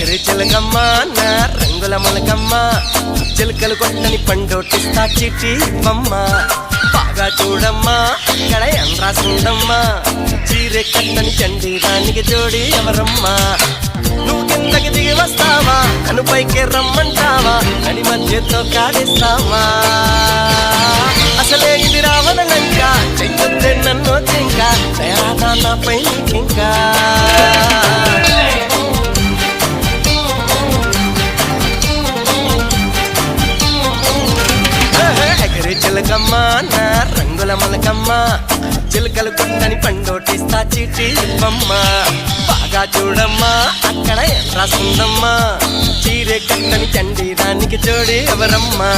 ఎగిరి చిలకమ్మ నా రంగుల మొలకమ్మ చిలుకలు కొట్టని పండోటిస్తా చిట్టి బొమ్మ బాగా చూడమ్మా ఇక్కడ ఏం రాసుందమ్మా చీరె కట్టని చండీదానికి జోడి ఎవరమ్మా నువ్వు కిందకి దిగి వస్తావా నన్ను పైకి రమ్మంటావా నడి మధ్యతో కాడిస్తావా అసలే ఇది రావణ లంక చెయ్యొద్దే నన్ను ఇంకా తయారా నాపై ఇంకా ఎగిరి చిలకమ్మ నా రంగుల మొలకమ్మ చిలుకలు కొట్టని పండోటిస్తా చీటి బొమ్మ బాగా చూడమ్మా అక్కడ ఏం రాసుందమ్మా చీరె కట్టని చండీదానికి జోడి ఎవరమ్మా